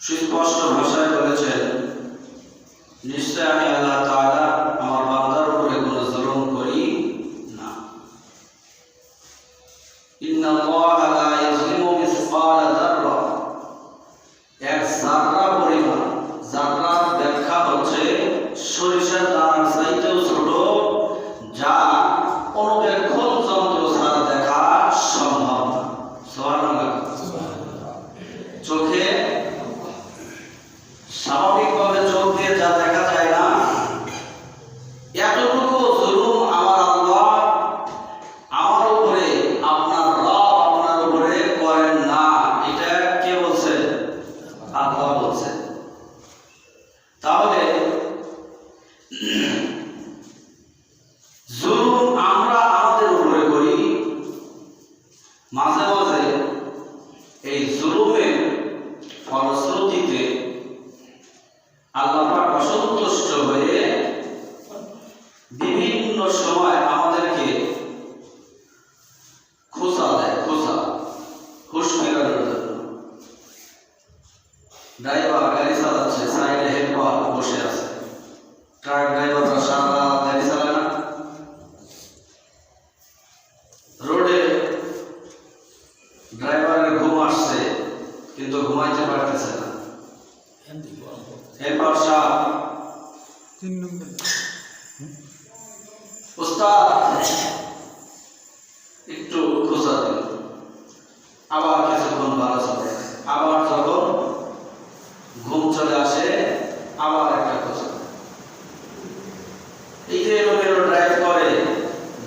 সুস্পষ্ট ভাষায় বলেছেন, নিশ্চয় আমি আল্লাহ তাআলা আমার বান্দার উপরে কোনো জুলুম করি না। ইন্নাল্লাহা লা ইয়াজলিমু মিসকালা যাররা, এক যাররা পরিমাণ। যাররার ব্যাখ্যা হচ্ছে সরিষার দানার চাইতেও ছোট, যা অনুবেক্ষণ যন্ত্র ছাড়া দেখা সম্ভব না। সুবহানাল্লাহ। চোখে স্বাভাবিকভাবে চোখ দিয়ে যা দেখা যায় না, এতটুকু জুলুম আমার আল্লাহ আমার উপরে, আপনার রব আপনার উপরে করেন না। এটা কে বলছে? আল্লাহ বলছে। তাহলে জুলুম আমরা আমাদের উপরে করি। মাঝে মাঝে এই জুলুমের ফলশ্রুতিতে আল্লাহ পাক অসন্তুষ্ট হয়ে বিভিন্ন সময় আমাদেরকে খোঁচা দেয়, হুশ মেরানোর জন্য। ড্রাইভার গাড়ি চালাচ্ছে, সাইডে হেল্পার বসে আছে। ট্রাক ড্রাইভাররা সারা গাড়ি চালায় না। রোডে ড্রাইভারের ঘুম আসছে, কিন্তু ঘুমাইতে পারতেছে না। হেল্পার সাহেব, 3 নম্বর উস্তাদ একটু খোঁচা দিল, আবার কিছুক্ষণ ভালো চলে, আবার যখন ঘুম চলে আসে আবার একটা খোঁচা। এই যে এলোমেলো ড্রাইভ করে,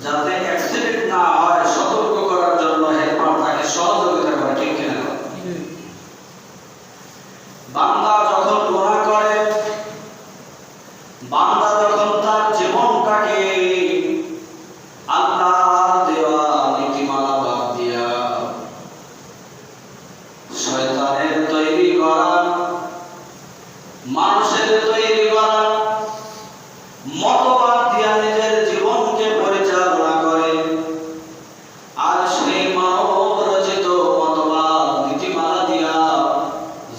যাতে অ্যাক্সিডেন্ট না হয় সতর্ক করার জন্য হেল্পার তাকে সহযোগিতা করে। ঠিক কিনা? বান্দা যখন গুনাহ করে, বান্দা যখন তার জীবনটাকে আল্লাহর দেওয়া নীতিমালা বাদ দিয়া শয়তানের তৈরি করা, মানুষের তৈরি করা মতবাদ দিয়া নিজের জীবনকে পরিচালনা করে, আর সেই মানব রচিত মতবাদ নীতিমালা দিয়া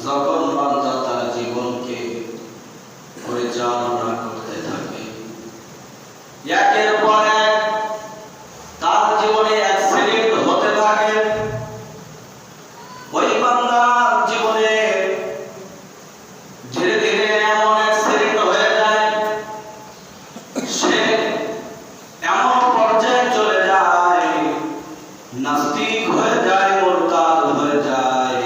যখন বান্দা তার জীবনকে পরিচালনা করতে থাকে, একের পর এক তার জীবনে অ্যাক্সিডেন্ট হতে থাকে। ওই বান্দার জীবনে ধীরে ধীরে এমন অ্যাক্সিডেন্ট হয়ে যায়, সে এমন পর্যায়ে চলে যায়, নাস্তিক হয়ে যায়, মুরতাদ হয়ে যায়,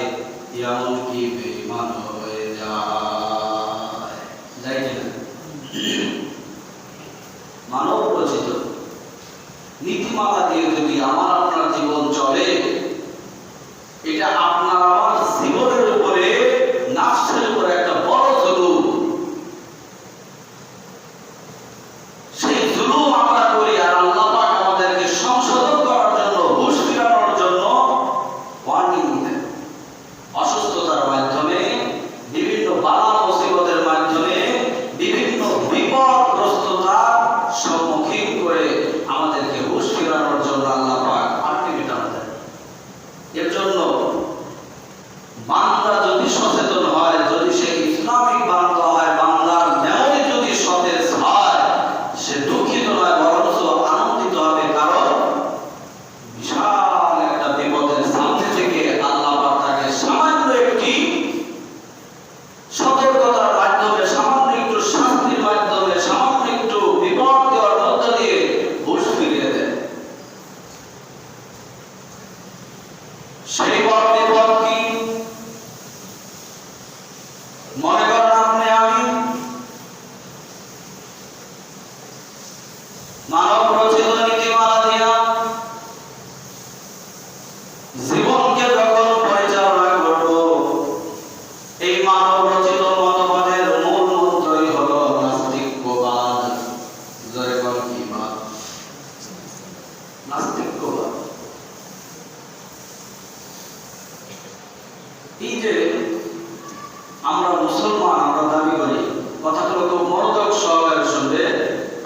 এমনকি বেঈমান হয়ে যায়। যাই কিনা? মানব রচিত নীতিমালা দিয়ে যদি আমার আপনার জীবন চলে, এটা আপনার আমার জীবনের উপরে, নাফসের উপরে একটা বড় জুলুম। সেই জুলুম আমরা করি, আর আল্লাহ পাক আমাদেরকে সংশোধন করার জন্য, হুঁশ ফিরানোর জন্য ওয়ার্নিং দেন। অসুস্থতার মাধ্যমে, বিভিন্ন বালা মুসিবতের মাধ্যমে, বিভিন্ন বিপদগ্রস্ততার সম্মুখীন করে আমাদেরকে হুঁশ ফিরানোর জন্য আল্লাহ পাক আলটিমেটাম দেন। এর জন্য বান্দা যদি সচেতন হয়, যদি সে ইসলামিক বান্দা হয়, বান্দার মেমরি যদি সতেজ হয়, সে দুঃখিত নয়, বরঞ্চ আনন্দিত হবে। কারণ বিশাল একটা বিপদের সামনে থেকে আল্লাহ পাক তাকে সামান্য একটি সতর্কতার মাধ্যমে, সামান্য একটু শাস্তির মাধ্যমে, সামান্য একটু বিপদ দেওয়ার মধ্য দিয়ে হুঁশ ফিরিয়ে দেয়। সেই বড় বিপদ কি? মনে করেন আপনি আমি মানব রচিত নীতিমালা দিয়া জীবনকে যখন পরিচালনা করব, এই মানব রচিত মতবাদের মূল মন্ত্রই হলো নাস্তিক্যবাদ। জয় বল কি বাদ? নাস্তিক্যবাদ। এই যে আমরা মুসলমান, আমরা দাবি করি, কথাগুলো খুব মনোযোগ সহকারে শুনবে।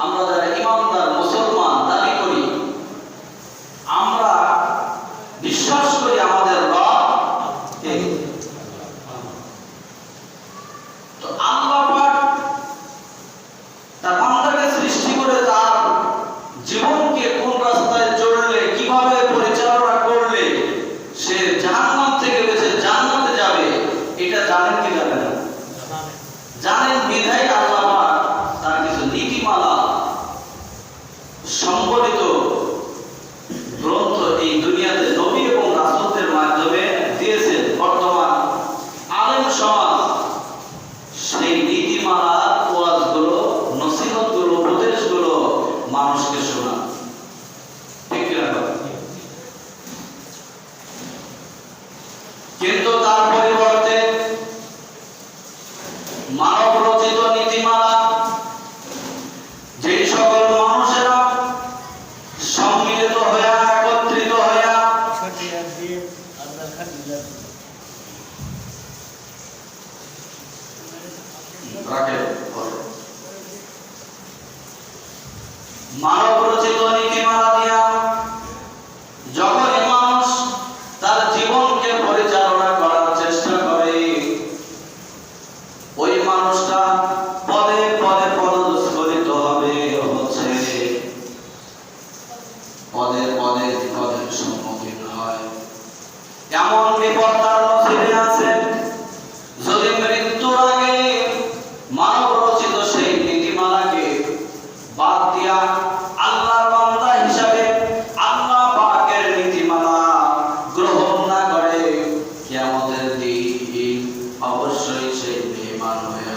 আমরা যারা ইমানদার মুসলমান দাবি করি, আমরা বিশ্বাস করি আমাদের রব এক। জানেন বিধায় আল্লাহ পাক তার কিছু নীতিমালা সম্বলিত গ্রন্থ এই দুনিয়াতে নবী এবং রাসূলদের মাধ্যমে দিয়েছেন। বর্তমান আলেম সমাজ সেই নীতিমালা, ওয়াজগুলো, নসিহতগুলো, উপদেশগুলো মানুষকে শোনা। ঠিক কিনা? কিন্তু তার পরিবর্তে মানব রচিত নীতিমালা যে সকল মানুষেরা সম্মিলিত হইয়া, একত্রিত হইয়া মানব রচিত নীতিমালা দিয়া যখনই মানুষ তার জীবনকে পরিচালনা করার চেষ্টা করে, ওই মানুষটা পদে পদে পদস্খলিত হবে, হচ্ছে পদে পদে বিপদের সম্মুখীন হয়। এমন বিপদ তার নসিবে আছে যদি মৃত্যুর আগে মানব রচিত সেই নীতিমালাকে বাদ দিয়া আল্লাহর বান্দা হিসাবে আল্লাহ পাকের নীতিমালা গ্রহণ না করে, কিয়ামতের দিন অবশ্যই সে বেঈমান হয়ে